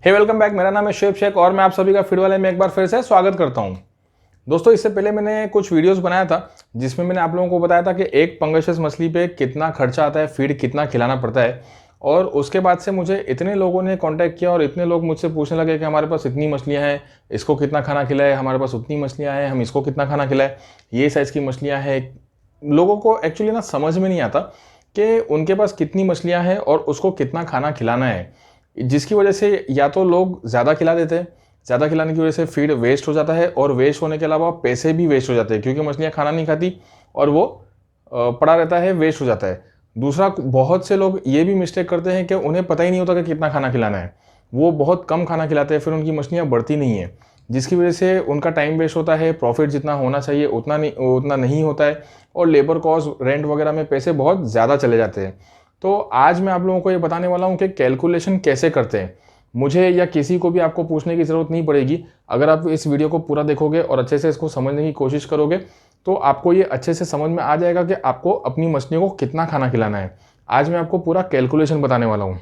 Welcome back. मेरा नाम है शुएब शेख और मैं आप सभी का फीड वाले में एक बार फिर से स्वागत करता हूं। दोस्तों, इससे पहले मैंने कुछ वीडियोस बनाया था जिसमें मैंने आप लोगों को बताया था कि एक पंगसियस मछली पे कितना खर्चा आता है, फीड कितना खिलाना पड़ता है। और उसके बाद से मुझे इतने लोगों ने कांटेक्ट किया और इतने लोग मुझसे पूछने लगे कि हमारे पास इतनी मछलियाँ हैं, इसको कितना खाना खिलाए, हमारे पास उतनी मछलियाँ हैं, हम इसको कितना खाना खिलाए, ये साइज़ की मछलियाँ हैं। लोगों को एक्चुअली समझ में नहीं आता कि उनके पास कितनी मछलियाँ हैं और उसको कितना खाना खिलाना है, जिसकी वजह से या तो लोग ज़्यादा खिला देते हैं, ज़्यादा खिलाने की वजह से फीड वेस्ट हो जाता है और वेस्ट होने के अलावा पैसे भी वेस्ट हो जाते हैं क्योंकि मछलियाँ खाना नहीं खाती और वो पड़ा रहता है, वेस्ट हो जाता है। दूसरा, बहुत से लोग ये भी मिस्टेक करते हैं कि उन्हें पता ही नहीं होता कि कितना खाना खिलाना है, वो बहुत कम खाना खिलाते हैं, फिर उनकी मछलियाँ बढ़ती नहीं है, जिसकी वजह से उनका टाइम वेस्ट होता है, प्रॉफिट जितना होना चाहिए उतना नहीं होता है और लेबर कॉस्ट, रेंट वगैरह में पैसे बहुत ज़्यादा चले जाते हैं। तो आज मैं आप लोगों को ये बताने वाला हूँ कि कैलकुलेशन कैसे करते हैं। मुझे या किसी को भी आपको पूछने की ज़रूरत नहीं पड़ेगी। अगर आप इस वीडियो को पूरा देखोगे और अच्छे से इसको समझने की कोशिश करोगे तो आपको ये अच्छे से समझ में आ जाएगा कि आपको अपनी मछलियों को कितना खाना खिलाना है। आज मैं आपको पूरा कैलकुलेशन बताने वाला हूँ।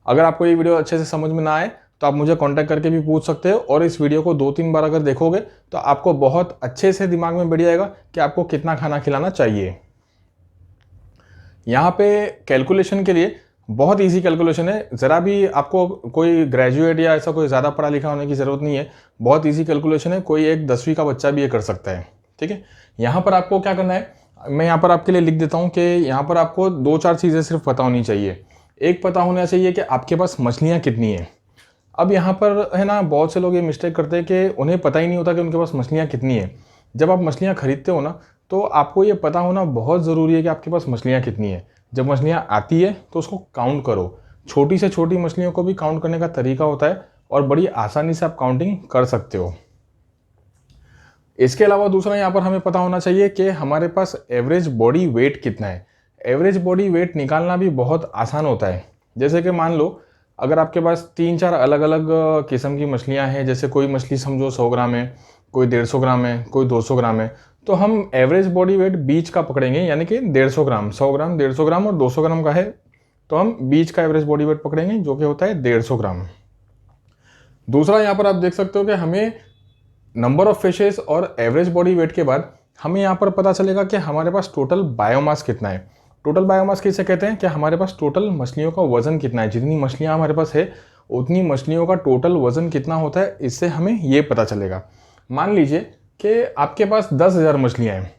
अगर आपको ये वीडियो अच्छे से समझ में ना आए तो आप मुझे कांटेक्ट करके भी पूछ सकते हो और इस वीडियो को 2-3 बार अगर देखोगे तो आपको बहुत अच्छे से दिमाग में बैठ जाएगा कि आपको कितना खाना खिलाना चाहिए। यहाँ पे कैलकुलेशन के लिए बहुत इजी कैलकुलेशन है, ज़रा भी आपको कोई ग्रेजुएट या ऐसा कोई ज़्यादा पढ़ा लिखा होने की ज़रूरत नहीं है। बहुत इजी कैलकुलेशन है, कोई एक 10वीं का बच्चा भी ये कर सकता है। ठीक है, यहाँ पर आपको क्या करना है, मैं यहाँ पर आपके लिए लिख देता हूँ कि यहाँ पर आपको 2-4 चीज़ें सिर्फ पता होनी चाहिए। एक, पता होना चाहिए कि आपके पास मछलियाँ कितनी हैं। अब यहाँ पर है ना, बहुत से लोग ये मिस्टेक करते हैं कि उन्हें पता ही नहीं होता कि उनके पास मछलियाँ कितनी है। जब आप मछलियाँ खरीदते हो ना, तो आपको ये पता होना बहुत ज़रूरी है कि आपके पास मछलियाँ कितनी है। जब मछलियाँ आती है तो उसको काउंट करो। छोटी से छोटी मछलियों को भी काउंट करने का तरीका होता है और बड़ी आसानी से आप काउंटिंग कर सकते हो। इसके अलावा दूसरा, यहाँ पर हमें पता होना चाहिए कि हमारे पास एवरेज बॉडी वेट कितना है। एवरेज बॉडी वेट निकालना भी बहुत आसान होता है। जैसे कि मान लो, अगर आपके पास 3-4 अलग अलग किस्म की मछलियाँ हैं, जैसे कोई मछली समझो 100 ग्राम है, कोई 150 ग्राम है, कोई 200 ग्राम है, तो हम एवरेज बॉडी वेट बीच का पकड़ेंगे, यानी कि 150 ग्राम, 100 ग्राम, 150 ग्राम और 200 ग्राम का है तो हम बीच का एवरेज बॉडी वेट पकड़ेंगे जो कि होता है 150 ग्राम। दूसरा, यहाँ पर आप देख सकते हो कि हमें नंबर ऑफ फिशेस और एवरेज बॉडी वेट के बाद हमें यहाँ पर पता चलेगा कि हमारे पास टोटल बायोमास कितना है। टोटल बायोमास किसे कहते हैं कि हमारे पास टोटल मछलियों का वजन कितना है। जितनी मछलियाँ हमारे पास है उतनी मछलियों का टोटल वजन कितना होता है, इससे हमें ये पता चलेगा। मान लीजिए कि आपके पास 10,000 मछलियाँ हैं।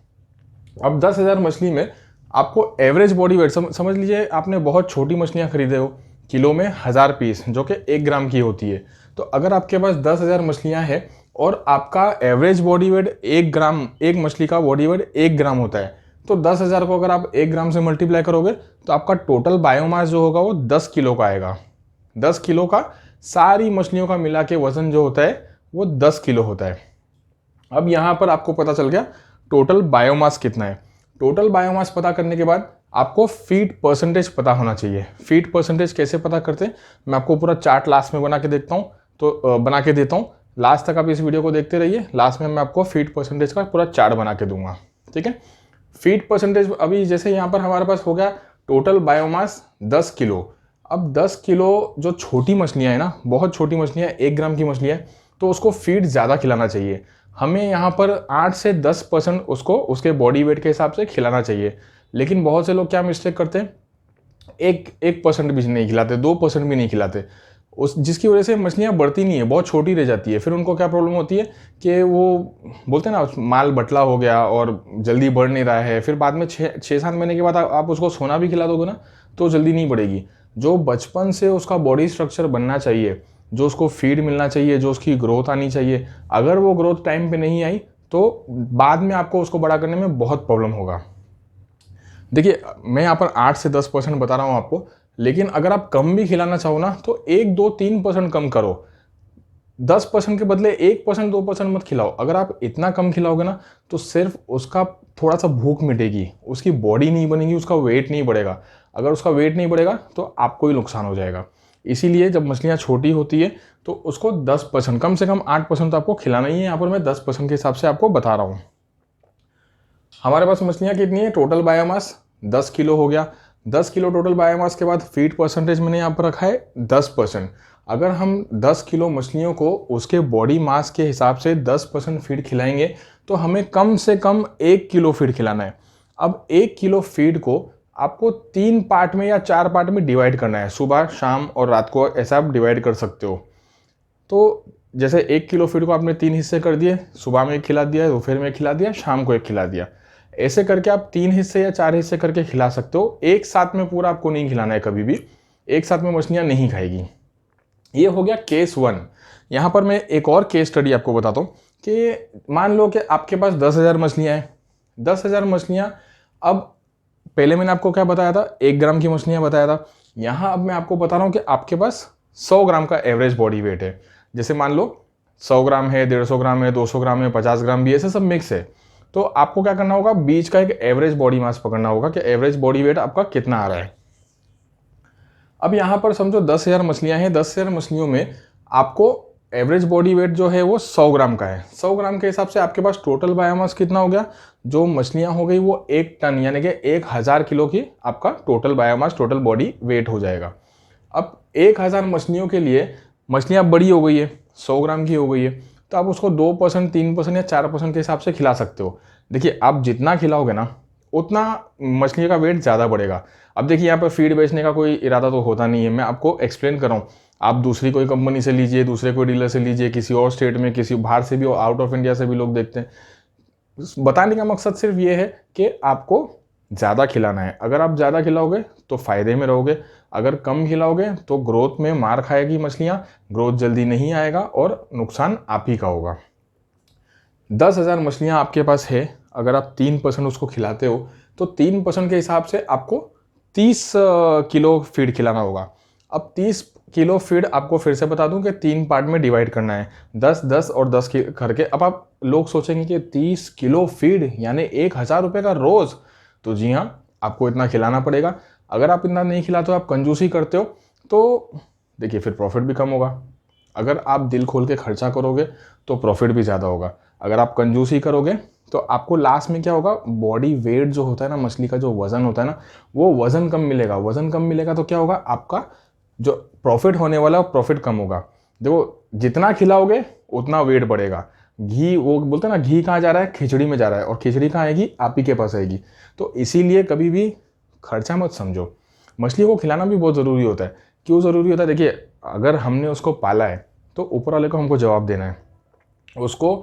अब 10,000 मछली में आपको एवरेज बॉडी वेट समझ लीजिए, आपने बहुत छोटी मछलियाँ खरीदे हो, किलो में 1000 पीस, जो कि 1 ग्राम की होती है। तो अगर आपके पास 10,000 मछलियाँ हैं और आपका एवरेज बॉडी वेट 1 ग्राम, एक मछली का बॉडी वेट 1 ग्राम होता है, तो 10,000 को अगर आप 1 ग्राम से मल्टीप्लाई करोगे तो आपका टोटल बायोमास जो होगा वो 10 किलो का आएगा। 10 किलो का सारी मछलियों का मिला के वजन जो होता है वो 10 किलो होता है। अब यहाँ पर आपको पता चल गया टोटल बायोमास कितना है। टोटल बायोमास पता करने के बाद आपको फीड परसेंटेज पता होना चाहिए। फीड परसेंटेज कैसे पता करते हैं, मैं आपको पूरा चार्ट लास्ट में बना के देता हूँ। लास्ट तक आप इस वीडियो को देखते रहिए, लास्ट में मैं आपको फीड परसेंटेज का पूरा चार्ट बना के दूंगा। ठीक है, फीड परसेंटेज अभी जैसे यहाँ पर हमारे पास हो गया टोटल बायोमास 10 किलो। अब 10 किलो जो छोटी मछलियाँ हैं ना, बहुत छोटी मछलियाँ, 1 ग्राम की मछलियाँ, तो उसको फीड ज़्यादा खिलाना चाहिए। हमें यहाँ पर 8 से 10% उसको उसके बॉडी वेट के हिसाब से खिलाना चाहिए। लेकिन बहुत से लोग क्या मिस्टेक करते हैं, 1% भी नहीं खिलाते, 2% भी नहीं खिलाते, जिसकी वजह से मछलियाँ बढ़ती नहीं है, बहुत छोटी रह जाती है। फिर उनको क्या प्रॉब्लम होती है कि वो बोलते हैं ना, माल बटला हो गया और जल्दी बढ़ नहीं रहा है। फिर बाद में 6-7 महीने के बाद आप उसको सोना भी खिला दोगे ना तो जल्दी नहीं बढ़ेगी। जो बचपन से उसका बॉडी स्ट्रक्चर बनना चाहिए, जो उसको फीड मिलना चाहिए, जो उसकी ग्रोथ आनी चाहिए, अगर वो ग्रोथ टाइम पे नहीं आई तो बाद में आपको उसको बड़ा करने में बहुत प्रॉब्लम होगा। देखिए, मैं यहाँ पर 8 से 10% बता रहा हूँ आपको, लेकिन अगर आप कम भी खिलाना चाहो ना तो 1-2-3% कम करो। 10% के बदले 1%, 2% मत खिलाओ। अगर आप इतना कम खिलाओगे ना तो सिर्फ उसका थोड़ा सा भूख मिटेगी, उसकी बॉडी नहीं बनेगी, उसका वेट नहीं बढ़ेगा। अगर उसका वेट नहीं बढ़ेगा तो आपको ही नुकसान हो जाएगा। इसीलिए जब मछलियाँ छोटी होती है तो उसको 10%, कम से कम 8% तो आपको खिलाना ही है। यहाँ पर मैं 10% के हिसाब से आपको बता रहा हूँ। हमारे पास मछलियाँ कितनी है, टोटल बायोमास 10 किलो हो गया। 10 किलो टोटल बायोमास के बाद फीड परसेंटेज मैंने यहाँ पर रखा है 10%। अगर हम 10 किलो मछलियों को उसके बॉडी मास के हिसाब से 10% फीड खिलाएंगे तो हमें कम से कम 1 किलो फीड खिलाना है। अब 1 किलो फीड को आपको 3 पार्ट में या 4 पार्ट में डिवाइड करना है, सुबह, शाम और रात को, ऐसा आप डिवाइड कर सकते हो। तो जैसे 1 किलो फीड को आपने 3 हिस्से कर दिए, सुबह में एक खिला दिया, दोपहर में एक खिला दिया, शाम को एक खिला दिया। ऐसे करके आप 3 हिस्से या 4 हिस्से करके खिला सकते हो। एक साथ में पूरा आपको नहीं खिलाना है, कभी भी एक साथ में मछलियाँ नहीं खाएगी। ये हो गया केस 1। यहाँ पर मैं एक और केस स्टडी आपको बताता हूँ कि मान लो कि आपके पास 10,000 मछलियाँ हैं। 10,000 मछलियाँ, अब पहले मैंने आपको क्या बताया था, 1 ग्राम की मछलियाँ बताया था। यहाँ अब मैं आपको बता रहा हूँ कि आपके पास 100 ग्राम का एवरेज बॉडी वेट है। जैसे मान लो 100 ग्राम है, 150 ग्राम है, 200 ग्राम है, 50 ग्राम भी, ऐसे सब मिक्स है। तो आपको क्या करना होगा, बीच का एक एवरेज बॉडी मास पकड़ना होगा कि एवरेज बॉडी वेट आपका कितना आ रहा है। अब यहाँ पर समझो 10,000 मछलियाँ हैं। 10,000 मछलियों में आपको एवरेज बॉडी वेट जो है वो 100 ग्राम का है। 100 ग्राम के हिसाब से आपके पास टोटल बायोमास कितना हो गया, जो मछलियाँ हो गई वो 1 टन, यानी कि 1000 किलो की आपका total biomass, total body weight हो जाएगा। अब 1000 मछलियों के लिए मछलियाँ बड़ी हो गई है, 100 ग्राम की हो गई है, तो आप उसको 2%, 3% या 4% के हिसाब से खिला सकते हो। देखिए, आप जितना खिलाओगे ना उतना मछली का वेट ज़्यादा बढ़ेगा। अब देखिए, यहाँ पर फीड बेचने का कोई इरादा तो होता नहीं है, मैं आपको एक्सप्लेन कर रहा हूँ। आप दूसरी कोई कंपनी से लीजिए, दूसरे कोई डीलर से लीजिए, किसी और स्टेट में, किसी बाहर से भी, आउट ऑफ इंडिया से भी लोग देखते हैं। बताने का मकसद सिर्फ ये है कि आपको ज़्यादा खिलाना है। अगर आप ज़्यादा खिलाओगे तो फ़ायदे में रहोगे, अगर कम खिलाओगे तो ग्रोथ में मार खाएगी मछलियाँ, ग्रोथ जल्दी नहीं आएगा और नुकसान आप ही का होगा। 10,000 मछलियाँ आपके पास है, अगर आप 3% उसको खिलाते हो तो 3% के हिसाब से आपको 30 किलो फीड खिलाना होगा। अब 30 किलो फीड आपको फिर से बता दूं कि 3 पार्ट में डिवाइड करना है, 10, 10 और 10 करके। अब आप लोग सोचेंगे कि 30 किलो फीड यानी 1,000 रुपये का रोज़, तो जी हाँ, आपको इतना खिलाना पड़ेगा। अगर आप इतना नहीं खिलाते हो, आप कंजूसी करते हो, तो देखिए फिर प्रॉफिट भी कम होगा। अगर आप दिल खोल के खर्चा करोगे तो प्रॉफिट भी ज़्यादा होगा। अगर आप कंजूसी करोगे तो आपको लास्ट में क्या होगा, बॉडी वेट जो होता है ना, मछली का जो वज़न होता है ना, वो वज़न कम मिलेगा। वज़न कम मिलेगा तो क्या होगा, आपका जो प्रॉफिट होने वाला है प्रॉफिट कम होगा। देखो, जितना खिलाओगे उतना वेट बढ़ेगा। घी, वो बोलते हैं ना, घी कहाँ जा रहा है, खिचड़ी में जा रहा है, और खिचड़ी कहाँ आएगी, आप ही के पास आएगी। तो इसीलिए कभी भी खर्चा मत समझो। मछली को खिलाना भी बहुत ज़रूरी होता है। क्यों ज़रूरी होता है, देखिए, अगर हमने उसको पाला है तो ऊपर वाले को हमको जवाब देना है। उसको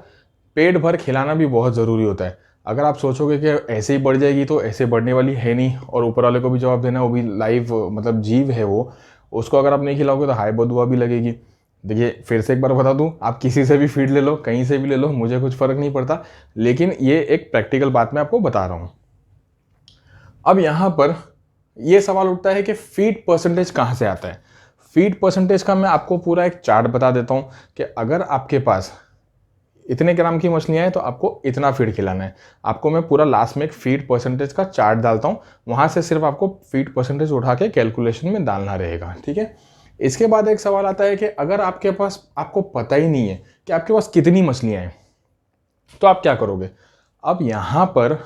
पेट भर खिलाना भी बहुत ज़रूरी होता है। अगर आप सोचोगे कि ऐसे ही बढ़ जाएगी, तो ऐसे बढ़ने वाली है नहीं, और ऊपर वाले को भी जवाब देना है, वो भी लाइव, मतलब जीव है वो, उसको अगर आप नहीं खिलाओगे तो हाय बदुआ भी लगेगी। देखिए, फिर से एक बार बता दूं, आप किसी से भी फीड ले लो, कहीं से भी ले लो, मुझे कुछ फ़र्क नहीं पड़ता, लेकिन ये एक प्रैक्टिकल बात मैं आपको बता रहा हूँ। अब यहाँ पर ये सवाल उठता है कि फीड परसेंटेज कहाँ से आता है। फीड परसेंटेज का मैं आपको पूरा एक चार्ट बता देता हूँ कि अगर आपके पास इतने ग्राम की मछलियाँ हैं तो आपको इतना फीड खिलाना है। आपको मैं पूरा लास्ट में एक फीड परसेंटेज का चार्ट डालता हूँ, वहाँ से सिर्फ आपको फीड परसेंटेज उठा के कैलकुलेशन में डालना रहेगा, ठीक है। इसके बाद एक सवाल आता है कि अगर आपके पास, आपको पता ही नहीं है कि आपके पास कितनी मछलियाँ हैं, तो आप क्या करोगे। अब यहाँ पर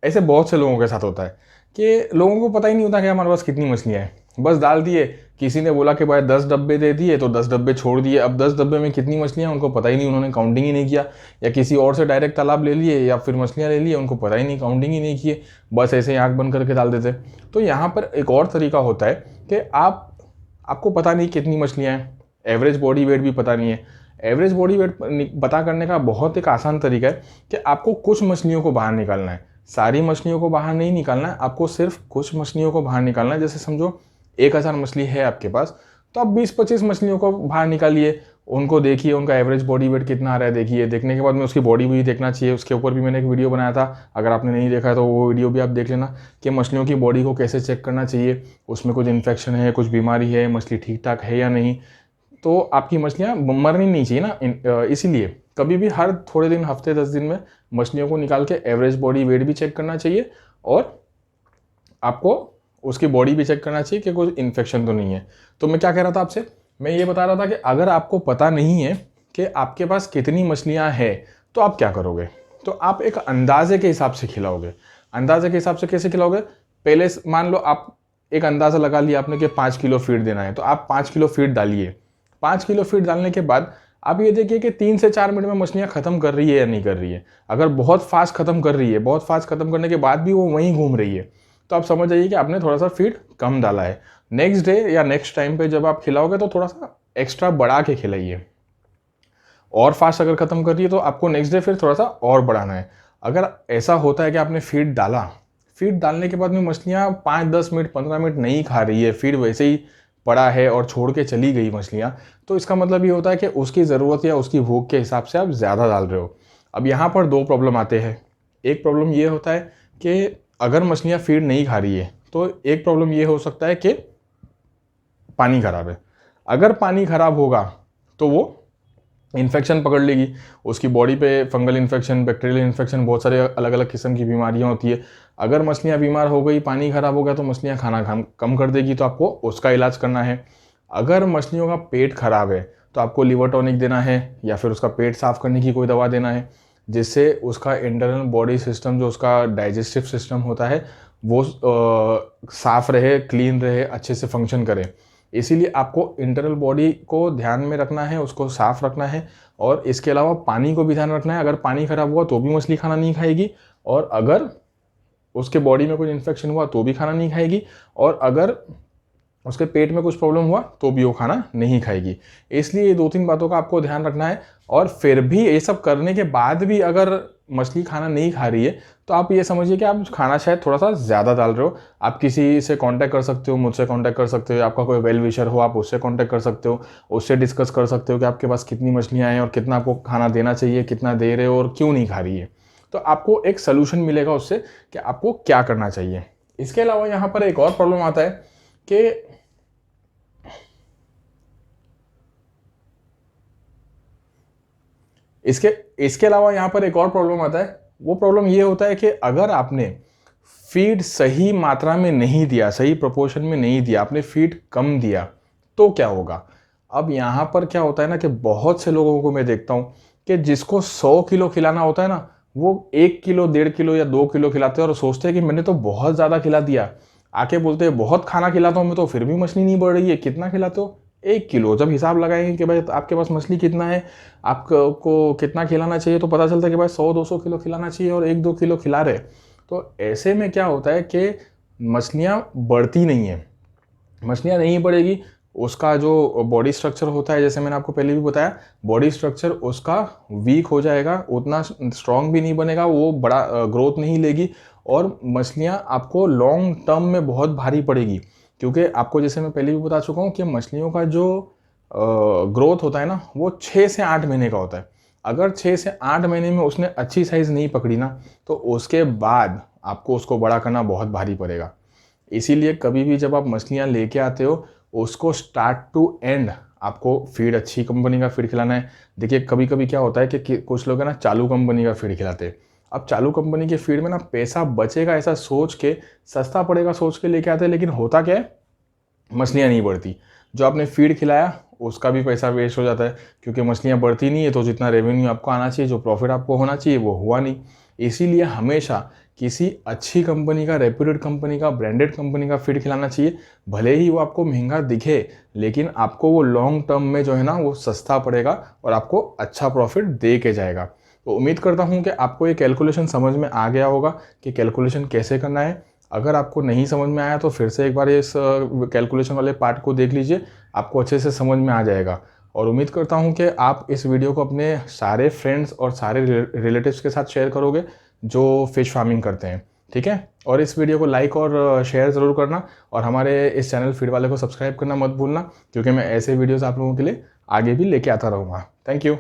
ऐसे बहुत से लोगों के साथ होता है कि लोगों को पता ही नहीं होता कि हमारे पास कितनी मछलियाँ हैं, बस डाल दिए। किसी ने बोला कि भाई 10 डब्बे दे दिए तो 10 डब्बे छोड़ दिए। अब 10 डब्बे में कितनी मछलियाँ हैं उनको पता ही नहीं, उन्होंने काउंटिंग ही नहीं किया, या किसी और से डायरेक्ट तालाब ले लिए या फिर मछलियाँ ले लिए, उनको पता ही नहीं, काउंटिंग ही नहीं किए, बस ऐसे ही आँख बंद करके डाल देते। तो यहाँ पर एक और तरीका होता है कि आपको पता नहीं कितनी मछलियाँ हैं, एवरेज बॉडी वेट भी पता नहीं है। एवरेज बॉडी वेट पता करने का बहुत एक आसान तरीका है कि आपको कुछ मछलियों को बाहर निकालना है। सारी मछलियों को बाहर नहीं निकालना है, आपको सिर्फ कुछ मछलियों को बाहर निकालना है। जैसे समझो 1000 मछली है आपके पास, तो आप 20-25 मछलियों को बाहर निकालिए, उनको देखिए, उनका एवरेज बॉडी वेट कितना आ रहा है देखिए। देखने के बाद में उसकी बॉडी भी देखना चाहिए, उसके ऊपर भी मैंने एक वीडियो बनाया था, अगर आपने नहीं देखा है तो वो वीडियो भी आप देख लेना कि मछलियों की बॉडी को कैसे चेक करना चाहिए, उसमें कुछ इन्फेक्शन है, कुछ बीमारी है, मछली ठीक ठाक है या नहीं। तो आपकी मछलियाँ मरनी नहीं चाहिए ना, इसीलिए कभी भी हर थोड़े दिन, हफ्ते 10 दिन में मछलियों को निकाल के एवरेज बॉडी वेट भी चेक करना चाहिए, और आपको उसकी बॉडी भी चेक करना चाहिए कि कोई इन्फेक्शन तो नहीं है। तो मैं क्या कह रहा था आपसे, मैं ये बता रहा था कि अगर आपको पता नहीं है कि आपके पास कितनी मछलियाँ हैं तो आप क्या करोगे, तो आप एक अंदाजे के हिसाब से खिलाओगे। अंदाजे के हिसाब से कैसे खिलाओगे, पहले मान लो आप एक अंदाज़ा लगा लिया आपने कि 5 किलो फीड देना है, तो आप 5 किलो फीड डालिए। 5 किलो फीड डालने के बाद आप ये देखिए कि 3 से 4 मिनट में मछलियाँ ख़त्म कर रही है या नहीं कर रही है। अगर बहुत फास्ट ख़त्म कर रही है, बहुत फास्ट ख़त्म करने के बाद भी वो वहीं घूम रही है, तो आप समझ जाइए कि आपने थोड़ा सा फीड कम डाला है। नेक्स्ट डे या नेक्स्ट टाइम पे जब आप खिलाओगे तो थोड़ा सा एक्स्ट्रा बढ़ा के खिलाइए। और फास्ट अगर ख़त्म कर रही है तो आपको नेक्स्ट डे फिर थोड़ा सा और बढ़ाना है। अगर ऐसा होता है कि आपने फीड डाला, फीड डालने के बाद में मछलियाँ 5-10 मिनट 15 मिनट नहीं खा रही है, फीड वैसे ही पड़ा है और छोड़ के चली गई मछलियाँ, तो इसका मतलब ये होता है कि उसकी ज़रूरत या उसकी भूख के हिसाब से आप ज़्यादा डाल रहे हो। अब यहाँ पर 2 प्रॉब्लम आते हैं। एक प्रॉब्लम ये होता है कि अगर मछलियाँ फीड नहीं खा रही है तो एक प्रॉब्लम ये हो सकता है कि पानी ख़राब है। अगर पानी ख़राब होगा तो वो इन्फेक्शन पकड़ लेगी, उसकी बॉडी पे फंगल इन्फेक्शन, बैक्टीरियल इन्फेक्शन, बहुत सारे अलग अलग किस्म की बीमारियां होती है। अगर मछलियां बीमार हो गई, पानी ख़राब हो गया तो मछलियां खाना कम कर देगी, तो आपको उसका इलाज करना है। अगर मछलियों का पेट खराब है तो आपको लिवर टॉनिक देना है या फिर उसका पेट साफ़ करने की कोई दवा देना है, जिससे उसका इंटरनल बॉडी सिस्टम, जो उसका डाइजेस्टिव सिस्टम होता है, वो साफ़ रहे, क्लीन रहे, अच्छे से फंक्शन करे। इसीलिए आपको इंटरनल बॉडी को ध्यान में रखना है, उसको साफ़ रखना है, और इसके अलावा पानी को भी ध्यान रखना है। अगर पानी ख़राब हुआ तो भी मछली खाना नहीं खाएगी, और अगर उसके बॉडी में कोई इन्फेक्शन हुआ तो भी खाना नहीं खाएगी, और अगर उसके पेट में कुछ प्रॉब्लम हुआ तो भी वो खाना नहीं खाएगी। इसलिए ये 2-3 बातों का आपको ध्यान रखना है। और फिर भी ये सब करने के बाद भी अगर मछली खाना नहीं खा रही है तो आप ये समझिए कि आप खाना शायद थोड़ा सा ज़्यादा डाल रहे हो। आप किसी से कांटेक्ट कर सकते हो, मुझसे कांटेक्ट कर सकते हो, आपका कोई वेल विशर हो आप उससे कांटेक्ट कर सकते हो, उससे डिस्कस कर सकते हो कि आपके पास कितनी मछलियाँ हैं और कितना आपको खाना देना चाहिए, कितना दे रहे हो और क्यों नहीं खा रही है। तो आपको एक सोल्यूशन मिलेगा उससे कि आपको क्या करना चाहिए। इसके अलावा यहाँ पर एक और प्रॉब्लम आता है कि इसके अलावा यहाँ पर एक और प्रॉब्लम आता है। वो प्रॉब्लम ये होता है कि अगर आपने फीड सही मात्रा में नहीं दिया, सही प्रोपोर्शन में नहीं दिया, आपने फीड कम दिया, तो क्या होगा। अब यहाँ पर क्या होता है ना कि बहुत से लोगों को मैं देखता हूँ कि जिसको 100 किलो खिलाना होता है ना, वो 1 किलो, 1.5 किलो या 2 किलो खिलाते हैं और सोचते हैं कि मैंने तो बहुत ज़्यादा खिला दिया। आके बोलते हैं बहुत खाना खिलाता हूँ मैं तो फिर भी मछली नहीं बढ़ रही है। कितना खिलाते हो? 1 किलो। जब हिसाब लगाएंगे कि भाई आपके पास मछली कितना है, आपको कितना खिलाना चाहिए, तो पता चलता है कि भाई 100-200 किलो खिलाना चाहिए और 1-2 किलो खिला रहे। तो ऐसे में क्या होता है कि मछलियाँ बढ़ती नहीं है। मछलियाँ नहीं बढ़ेगी, उसका जो बॉडी स्ट्रक्चर होता है, जैसे मैंने आपको पहले भी बताया, बॉडी स्ट्रक्चर उसका वीक हो जाएगा, उतना स्ट्रॉन्ग भी नहीं बनेगा, वो बड़ा ग्रोथ नहीं लेगी, और मछलियाँ आपको लॉन्ग टर्म में बहुत भारी पड़ेगी। क्योंकि आपको, जैसे मैं पहले भी बता चुका हूँ, कि मछलियों का जो ग्रोथ होता है ना, वो 6 से 8 महीने का होता है। अगर 6 से 8 महीने में उसने अच्छी साइज़ नहीं पकड़ी ना, तो उसके बाद आपको उसको बड़ा करना बहुत भारी पड़ेगा। इसीलिए कभी भी जब आप मछलियाँ लेके आते हो, उसको स्टार्ट टू एंड आपको फीड अच्छी कंपनी का फीड खिलाना है। देखिए कभी कभी क्या होता है कि कुछ लोग है ना चालू कंपनी का फीड खिलाते हैं। अब चालू कंपनी के फीड में ना पैसा बचेगा ऐसा सोच के, सस्ता पड़ेगा सोच के लेके आते हैं, लेकिन होता क्या है, मछलियाँ नहीं बढ़ती। जो आपने फीड खिलाया उसका भी पैसा वेस्ट हो जाता है, क्योंकि मछलियाँ बढ़ती नहीं है, तो जितना रेवेन्यू आपको आना चाहिए, जो प्रॉफिट आपको होना चाहिए, वो हुआ नहीं। इसीलिए हमेशा किसी अच्छी कंपनी का, रेप्यूटेड कंपनी का, ब्रांडेड कंपनी का फीड खिलाना चाहिए। भले ही वो आपको महंगा दिखे, लेकिन आपको वो लॉन्ग टर्म में जो है ना वो सस्ता पड़ेगा और आपको अच्छा प्रॉफिट दे के जाएगा। तो उम्मीद करता हूँ कि आपको ये कैलकुलेशन समझ में आ गया होगा कि कैलकुलेशन कैसे करना है। अगर आपको नहीं समझ में आया तो फिर से एक बार इस कैलकुलेशन वाले पार्ट को देख लीजिए, आपको अच्छे से समझ में आ जाएगा। और उम्मीद करता हूँ कि आप इस वीडियो को अपने सारे फ्रेंड्स और सारे रिलेटिव्स के साथ शेयर करोगे जो फिश फार्मिंग करते हैं, ठीक है। और इस वीडियो को लाइक और शेयर ज़रूर करना, और हमारे इस चैनल फीड वाले को सब्सक्राइब करना मत भूलना, क्योंकि मैं ऐसे वीडियोज़ आप लोगों के लिए आगे भी लेके आता रहूँगा। Thank you.